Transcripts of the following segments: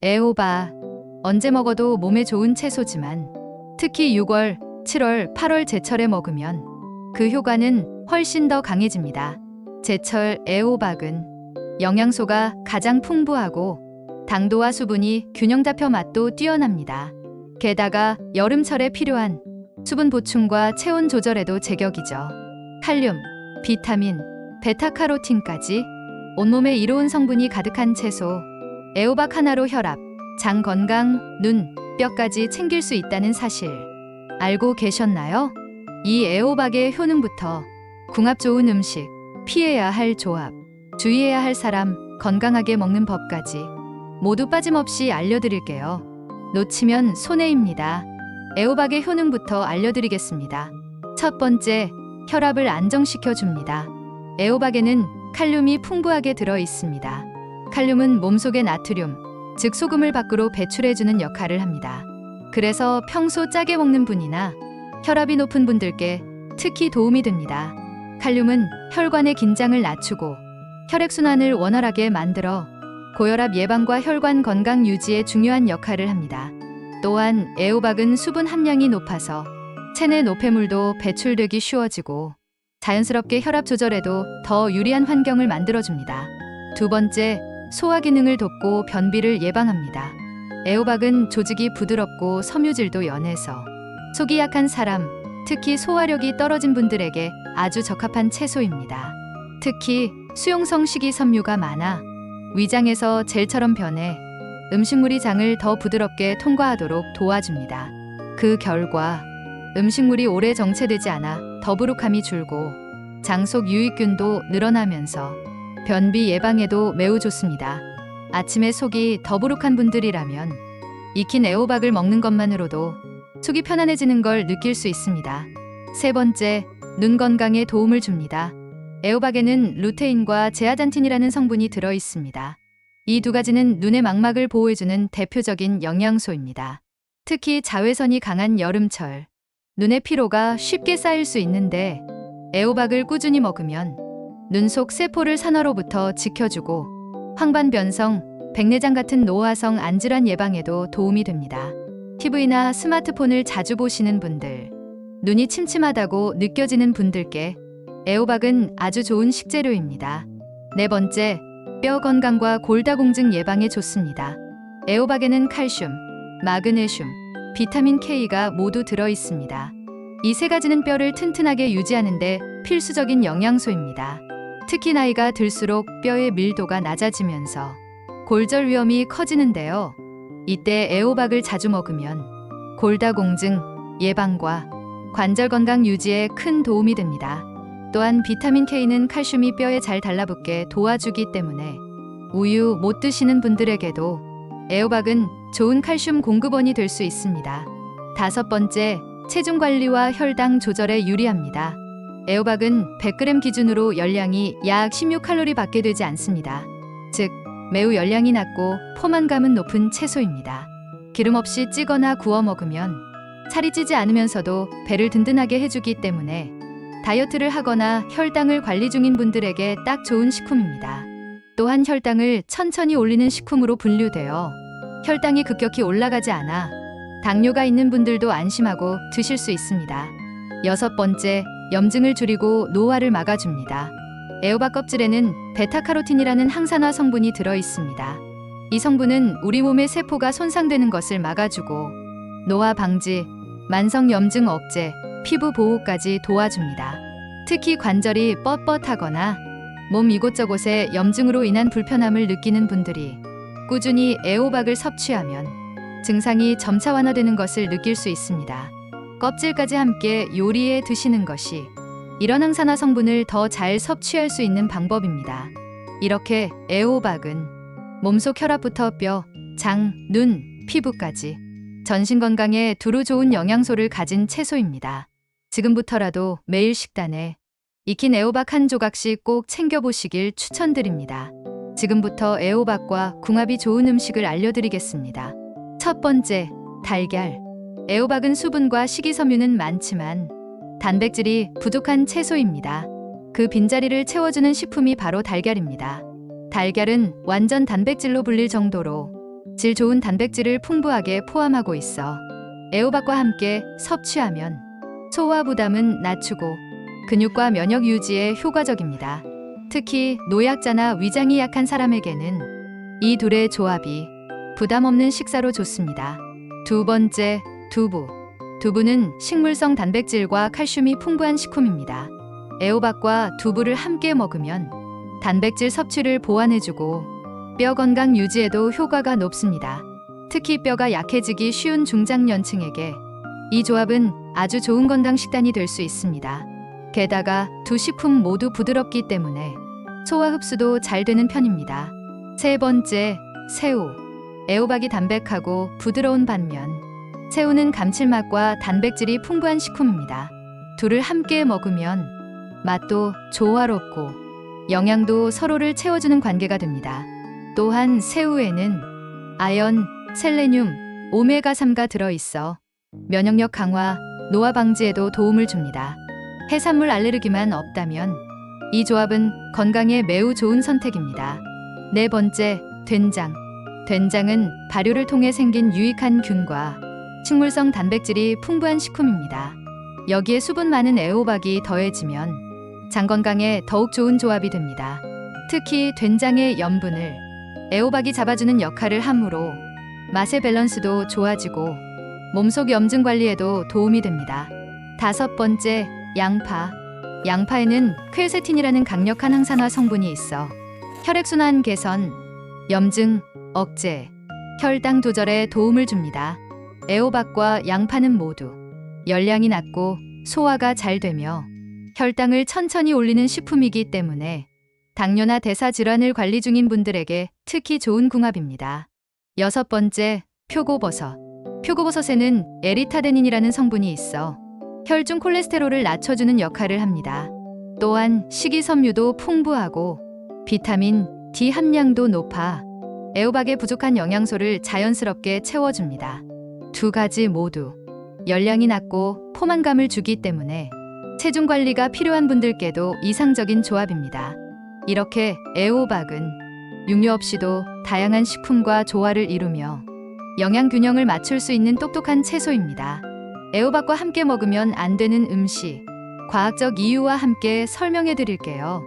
애호박. 언제 먹어도 몸에 좋은 채소지만 특히 6월, 7월, 8월 제철에 먹으면 그 효과는 훨씬 더 강해집니다. 제철 애호박은 영양소가 가장 풍부하고 당도와 수분이 균형 잡혀 맛도 뛰어납니다. 게다가 여름철에 필요한 수분 보충과 체온 조절에도 제격이죠. 칼륨, 비타민, 베타카로틴까지 온몸에 이로운 성분이 가득한 채소. 애호박 하나로 혈압, 장 건강, 눈, 뼈까지 챙길 수 있다는 사실 알고 계셨나요? 이 애호박의 효능부터 궁합 좋은 음식, 피해야 할 조합, 주의해야 할 사람, 건강하게 먹는 법까지 모두 빠짐없이 알려드릴게요. 놓치면 손해입니다. 애호박의 효능부터 알려드리겠습니다. 첫 번째, 혈압을 안정시켜 줍니다. 애호박에는 칼륨이 풍부하게 들어 있습니다. 칼륨은 몸속의 나트륨, 즉 소금을 밖으로 배출해주는 역할을 합니다. 그래서 평소 짜게 먹는 분이나 혈압이 높은 분들께 특히 도움이 됩니다. 칼륨은 혈관의 긴장을 낮추고 혈액순환을 원활하게 만들어 고혈압 예방과 혈관 건강 유지에 중요한 역할을 합니다. 또한 애호박은 수분 함량이 높아서 체내 노폐물도 배출되기 쉬워지고 자연스럽게 혈압 조절에도 더 유리한 환경을 만들어줍니다. 두 번째, 소화 기능을 돕고 변비를 예방합니다. 애호박은 조직이 부드럽고 섬유질도 연해서 속이 약한 사람, 특히 소화력이 떨어진 분들에게 아주 적합한 채소입니다. 특히 수용성 식이섬유가 많아 위장에서 젤처럼 변해 음식물이 장을 더 부드럽게 통과하도록 도와줍니다. 그 결과 음식물이 오래 정체되지 않아 더부룩함이 줄고 장 속 유익균도 늘어나면서 변비 예방에도 매우 좋습니다. 아침에 속이 더부룩한 분들이라면 익힌 애호박을 먹는 것만으로도 속이 편안해지는 걸 느낄 수 있습니다. 세 번째, 눈 건강에 도움을 줍니다. 애호박에는 루테인과 제아잔틴이라는 성분이 들어 있습니다. 이 두 가지는 눈의 망막을 보호해주는 대표적인 영양소입니다. 특히 자외선이 강한 여름철, 눈의 피로가 쉽게 쌓일 수 있는데 애호박을 꾸준히 먹으면 눈 속 세포를 산화로부터 지켜주고 황반변성, 백내장 같은 노화성 안질환 예방에도 도움이 됩니다. TV나 스마트폰을 자주 보시는 분들, 눈이 침침하다고 느껴지는 분들께 애호박은 아주 좋은 식재료입니다. 네 번째, 뼈 건강과 골다공증 예방에 좋습니다. 애호박에는 칼슘, 마그네슘, 비타민 K가 모두 들어 있습니다. 이 세 가지는 뼈를 튼튼하게 유지하는 데 필수적인 영양소입니다. 특히 나이가 들수록 뼈의 밀도가 낮아지면서 골절 위험이 커지는데요. 이때 애호박을 자주 먹으면 골다공증 예방과 관절 건강 유지에 큰 도움이 됩니다. 또한 비타민 K는 칼슘이 뼈에 잘 달라붙게 도와주기 때문에 우유 못 드시는 분들에게도 애호박은 좋은 칼슘 공급원이 될 수 있습니다. 다섯 번째, 체중 관리와 혈당 조절에 유리합니다. 애호박은 100g 기준으로 열량이 약 16칼로리 밖에 되지 않습니다. 즉, 매우 열량이 낮고 포만감은 높은 채소입니다. 기름 없이 찌거나 구워 먹으면 살이 찌지 않으면서도 배를 든든하게 해주기 때문에 다이어트를 하거나 혈당을 관리 중인 분들에게 딱 좋은 식품입니다. 또한 혈당을 천천히 올리는 식품으로 분류되어 혈당이 급격히 올라가지 않아 당뇨가 있는 분들도 안심하고 드실 수 있습니다. 여섯 번째, 염증을 줄이고 노화를 막아줍니다. 애호박 껍질에는 베타카로틴이라는 항산화 성분이 들어 있습니다. 이 성분은 우리 몸의 세포가 손상되는 것을 막아주고 노화 방지, 만성 염증 억제, 피부 보호까지 도와줍니다. 특히 관절이 뻣뻣하거나 몸 이곳저곳에 염증으로 인한 불편함을 느끼는 분들이 꾸준히 애호박을 섭취하면 증상이 점차 완화되는 것을 느낄 수 있습니다. 껍질까지 함께 요리해 드시는 것이 이런 항산화 성분을 더 잘 섭취할 수 있는 방법입니다. 이렇게 애호박은 몸속 혈압부터 뼈, 장, 눈, 피부까지 전신 건강에 두루 좋은 영양소를 가진 채소입니다. 지금부터라도 매일 식단에 익힌 애호박 한 조각씩 꼭 챙겨보시길 추천드립니다. 지금부터 애호박과 궁합이 좋은 음식을 알려드리겠습니다. 첫 번째, 달걀. 애호박은 수분과 식이섬유는 많지만 단백질이 부족한 채소입니다. 그 빈자리를 채워주는 식품이 바로 달걀입니다. 달걀은 완전 단백질로 불릴 정도로 질 좋은 단백질을 풍부하게 포함하고 있어 애호박과 함께 섭취하면 소화 부담은 낮추고 근육과 면역 유지에 효과적입니다. 특히 노약자나 위장이 약한 사람에게는 이 둘의 조합이 부담 없는 식사로 좋습니다. 두 번째, 두부. 두부는 식물성 단백질과 칼슘이 풍부한 식품입니다. 애호박과 두부를 함께 먹으면 단백질 섭취를 보완해주고 뼈 건강 유지에도 효과가 높습니다. 특히 뼈가 약해지기 쉬운 중장년층에게 이 조합은 아주 좋은 건강 식단이 될 수 있습니다. 게다가 두 식품 모두 부드럽기 때문에 소화 흡수도 잘 되는 편입니다. 세 번째, 새우. 애호박이 담백하고 부드러운 반면 새우는 감칠맛과 단백질이 풍부한 식품입니다. 둘을 함께 먹으면 맛도 조화롭고 영양도 서로를 채워주는 관계가 됩니다. 또한 새우에는 아연, 셀레늄, 오메가3가 들어있어 면역력 강화, 노화 방지에도 도움을 줍니다. 해산물 알레르기만 없다면 이 조합은 건강에 매우 좋은 선택입니다. 네 번째, 된장. 된장은 발효를 통해 생긴 유익한 균과 식물성 단백질이 풍부한 식품입니다. 여기에 수분 많은 애호박이 더해지면 장 건강에 더욱 좋은 조합이 됩니다. 특히 된장의 염분을 애호박이 잡아주는 역할을 하므로 맛의 밸런스도 좋아지고 몸속 염증 관리에도 도움이 됩니다. 다섯 번째, 양파. 양파에는 퀘세틴이라는 강력한 항산화 성분이 있어 혈액순환 개선, 염증 억제, 혈당 조절에 도움을 줍니다. 애호박과 양파는 모두 열량이 낮고 소화가 잘 되며 혈당을 천천히 올리는 식품이기 때문에 당뇨나 대사 질환을 관리 중인 분들에게 특히 좋은 궁합입니다. 여섯 번째, 표고버섯. 표고버섯에는 에리타데닌이라는 성분이 있어 혈중 콜레스테롤을 낮춰주는 역할을 합니다. 또한 식이섬유도 풍부하고 비타민 D 함량도 높아 애호박의 부족한 영양소를 자연스럽게 채워줍니다. 두 가지 모두 열량이 낮고 포만감을 주기 때문에 체중 관리가 필요한 분들께도 이상적인 조합입니다. 이렇게 애호박은 육류 없이도 다양한 식품과 조화를 이루며 영양 균형을 맞출 수 있는 똑똑한 채소입니다. 애호박과 함께 먹으면 안 되는 음식, 과학적 이유와 함께 설명해 드릴게요.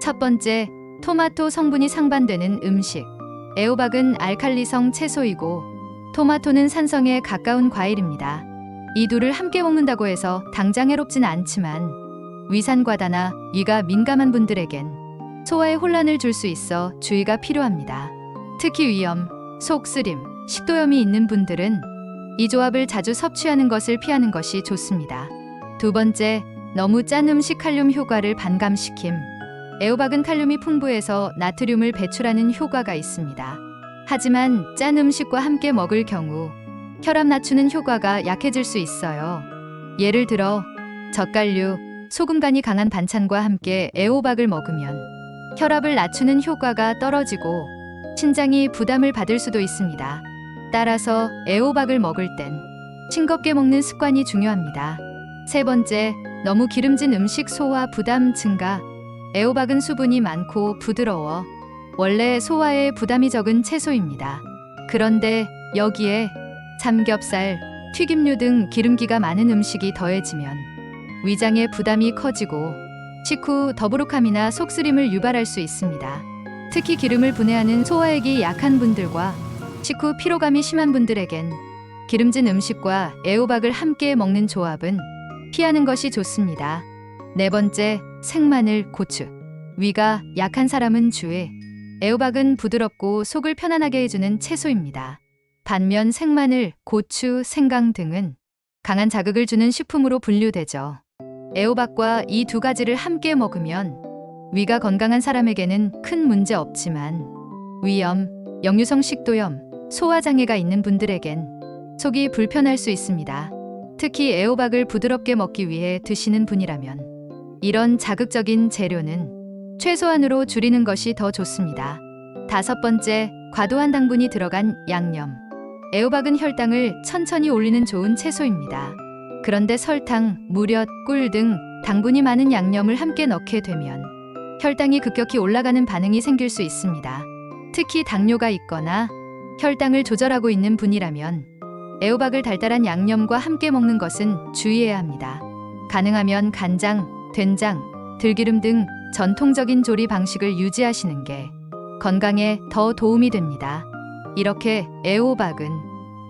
첫 번째, 토마토 성분이 상반되는 음식. 애호박은 알칼리성 채소이고 토마토는 산성에 가까운 과일입니다. 이 둘을 함께 먹는다고 해서 당장 해롭진 않지만 위산과다나 위가 민감한 분들에겐 소화에 혼란을 줄 수 있어 주의가 필요합니다. 특히 위염, 속쓰림, 식도염이 있는 분들은 이 조합을 자주 섭취하는 것을 피하는 것이 좋습니다. 두 번째, 너무 짠 음식 칼륨 효과를 반감시킴. 애호박은 칼륨이 풍부해서 나트륨을 배출하는 효과가 있습니다. 하지만 짠 음식과 함께 먹을 경우 혈압 낮추는 효과가 약해질 수 있어요. 예를 들어 젓갈류, 소금 간이 강한 반찬과 함께 애호박을 먹으면 혈압을 낮추는 효과가 떨어지고 신장이 부담을 받을 수도 있습니다. 따라서 애호박을 먹을 땐 싱겁게 먹는 습관이 중요합니다. 세 번째, 너무 기름진 음식 소화 부담 증가. 애호박은 수분이 많고 부드러워 원래 소화에 부담이 적은 채소입니다. 그런데 여기에 삼겹살, 튀김류 등 기름기가 많은 음식이 더해지면 위장의 부담이 커지고 식후 더부룩함이나 속쓰림을 유발할 수 있습니다. 특히 기름을 분해하는 소화액이 약한 분들과 식후 피로감이 심한 분들에겐 기름진 음식과 애호박을 함께 먹는 조합은 피하는 것이 좋습니다. 네 번째, 생마늘, 고추. 위가 약한 사람은 주의. 애호박은 부드럽고 속을 편안하게 해주는 채소입니다. 반면 생마늘, 고추, 생강 등은 강한 자극을 주는 식품으로 분류되죠. 애호박과 이 두 가지를 함께 먹으면 위가 건강한 사람에게는 큰 문제 없지만 위염, 역류성 식도염, 소화장애가 있는 분들에겐 속이 불편할 수 있습니다. 특히 애호박을 부드럽게 먹기 위해 드시는 분이라면 이런 자극적인 재료는 최소한으로 줄이는 것이 더 좋습니다. 다섯 번째, 과도한 당분이 들어간 양념. 애호박은 혈당을 천천히 올리는 좋은 채소입니다. 그런데 설탕, 무릇, 꿀 등 당분이 많은 양념을 함께 넣게 되면 혈당이 급격히 올라가는 반응이 생길 수 있습니다. 특히 당뇨가 있거나 혈당을 조절하고 있는 분이라면 애호박을 달달한 양념과 함께 먹는 것은 주의해야 합니다. 가능하면 간장, 된장, 들기름 등 전통적인 조리 방식을 유지하시는 게 건강에 더 도움이 됩니다. 이렇게 애호박은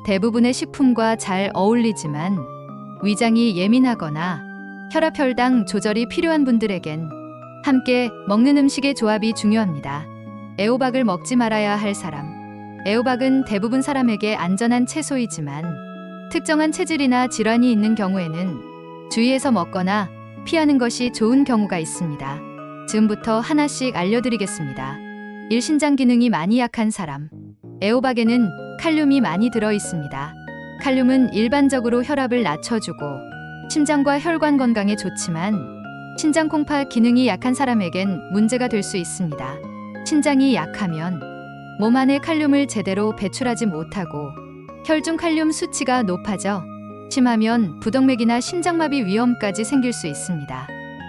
대부분의 식품과 잘 어울리지만 위장이 예민하거나 혈압 혈당 조절이 필요한 분들에겐 함께 먹는 음식의 조합이 중요합니다. 애호박을 먹지 말아야 할 사람. 애호박은 대부분 사람에게 안전한 채소이지만 특정한 체질이나 질환이 있는 경우에는 주의해서 먹거나 피하는 것이 좋은 경우가 있습니다. 지금부터 하나씩 알려드리겠습니다. 1. 신장 기능이 많이 약한 사람. 애호박에는 칼륨이 많이 들어 있습니다. 칼륨은 일반적으로 혈압을 낮춰주고 심장과 혈관 건강에 좋지만 신장 콩팥 기능이 약한 사람에겐 문제가 될 수 있습니다. 신장이 약하면 몸 안에 칼륨을 제대로 배출하지 못하고 혈중 칼륨 수치가 높아져 심하면 부동맥이나 심장마비 위험까지 생길 수 있습니다.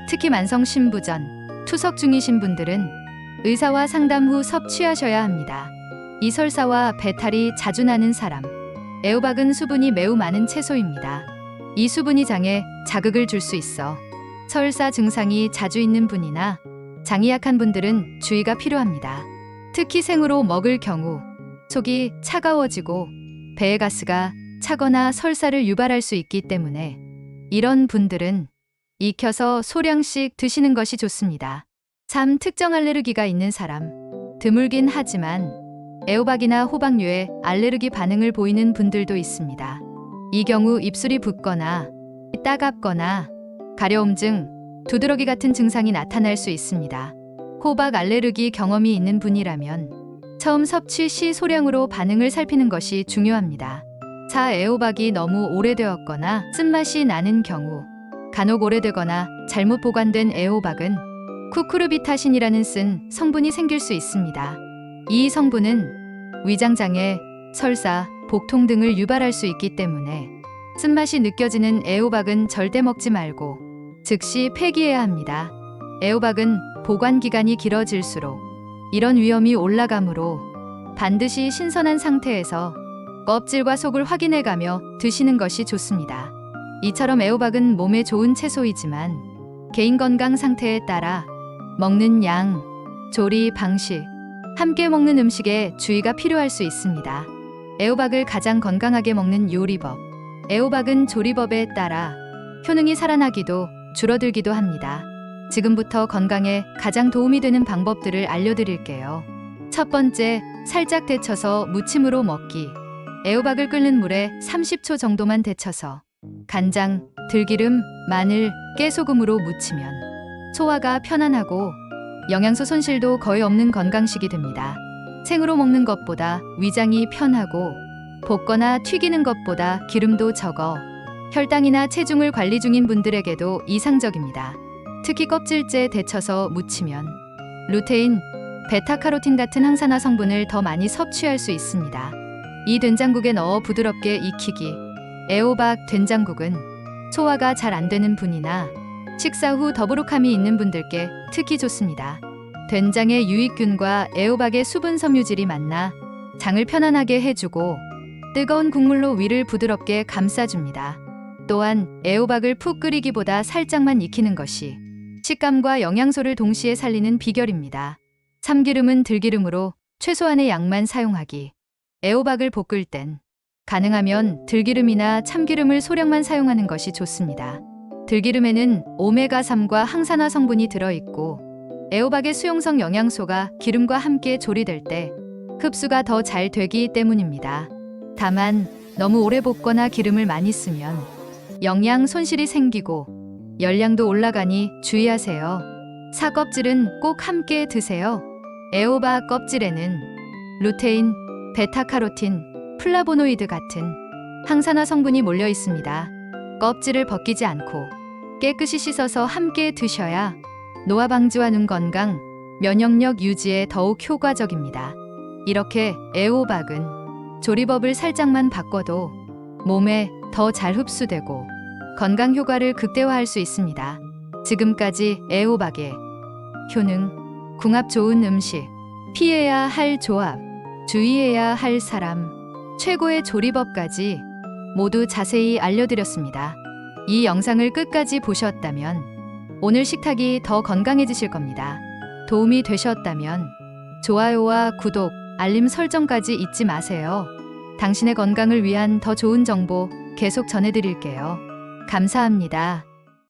특히 만성 신부전, 투석 중이신 분들은 의사와 상담 후 섭취하셔야 합니다. 이 설사와 배탈이 자주 나는 사람. 애호박은 수분이 매우 많은 채소입니다. 이 수분이 장에 자극을 줄 수 있어 설사 증상이 자주 있는 분이나 장이 약한 분들은 주의가 필요합니다. 특히 생으로 먹을 경우 속이 차가워지고 배의 가스가 차거나 설사를 유발할 수 있기 때문에 이런 분들은 익혀서 소량씩 드시는 것이 좋습니다. 3. 특정 알레르기가 있는 사람. 드물긴 하지만 애호박이나 호박류에 알레르기 반응을 보이는 분들도 있습니다. 이 경우 입술이 붓거나 따갑거나 가려움증, 두드러기 같은 증상이 나타날 수 있습니다. 호박 알레르기 경험이 있는 분이라면 처음 섭취 시 소량으로 반응을 살피는 것이 중요합니다. 4. 애호박이 너무 오래되었거나 쓴맛이 나는 경우. 간혹 오래되거나 잘못 보관된 애호박은 쿠쿠르비타신이라는 쓴 성분이 생길 수 있습니다. 이 성분은 위장장애, 설사, 복통 등을 유발할 수 있기 때문에 쓴맛이 느껴지는 애호박은 절대 먹지 말고 즉시 폐기해야 합니다. 애호박은 보관 기간이 길어질수록 이런 위험이 올라가므로 반드시 신선한 상태에서 껍질과 속을 확인해가며 드시는 것이 좋습니다. 이처럼 애호박은 몸에 좋은 채소이지만 개인 건강 상태에 따라 먹는 양, 조리 방식, 함께 먹는 음식에 주의가 필요할 수 있습니다. 애호박을 가장 건강하게 먹는 요리법. 애호박은 조리법에 따라 효능이 살아나기도 줄어들기도 합니다. 지금부터 건강에 가장 도움이 되는 방법들을 알려드릴게요. 첫 번째, 살짝 데쳐서 무침으로 먹기. 애호박을 끓는 물에 30초 정도만 데쳐서 간장, 들기름, 마늘, 깨소금으로 무치면 소화가 편안하고 영양소 손실도 거의 없는 건강식이 됩니다. 생으로 먹는 것보다 위장이 편하고 볶거나 튀기는 것보다 기름도 적어 혈당이나 체중을 관리 중인 분들에게도 이상적입니다. 특히 껍질째 데쳐서 무치면 루테인, 베타카로틴 같은 항산화 성분을 더 많이 섭취할 수 있습니다. 이 된장국에 넣어 부드럽게 익히기. 애호박 된장국은 소화가 잘 안 되는 분이나 식사 후 더부룩함이 있는 분들께 특히 좋습니다. 된장의 유익균과 애호박의 수분 섬유질이 만나 장을 편안하게 해주고 뜨거운 국물로 위를 부드럽게 감싸줍니다. 또한 애호박을 푹 끓이기보다 살짝만 익히는 것이 식감과 영양소를 동시에 살리는 비결입니다. 참기름은 들기름으로 최소한의 양만 사용하기. 애호박을 볶을 땐 가능하면 들기름이나 참기름을 소량만 사용하는 것이 좋습니다. 들기름에는 오메가3과 항산화 성분이 들어있고 애호박의 수용성 영양소가 기름과 함께 조리될 때 흡수가 더 잘 되기 때문입니다. 다만 너무 오래 볶거나 기름을 많이 쓰면 영양 손실이 생기고 열량도 올라가니 주의하세요. 사 껍질은 꼭 함께 드세요. 애호박 껍질에는 루테인, 베타카로틴, 플라보노이드 같은 항산화 성분이 몰려 있습니다. 껍질을 벗기지 않고 깨끗이 씻어서 함께 드셔야 노화 방지와 눈 건강, 면역력 유지에 더욱 효과적입니다. 이렇게 애호박은 조리법을 살짝만 바꿔도 몸에 더 잘 흡수되고 건강 효과를 극대화할 수 있습니다. 지금까지 애호박의 효능, 궁합 좋은 음식, 피해야 할 조합, 주의해야 할 사람, 최고의 조리법까지 모두 자세히 알려드렸습니다. 이 영상을 끝까지 보셨다면 오늘 식탁이 더 건강해지실 겁니다. 도움이 되셨다면 좋아요와 구독, 알림 설정까지 잊지 마세요. 당신의 건강을 위한 더 좋은 정보 계속 전해드릴게요. 감사합니다.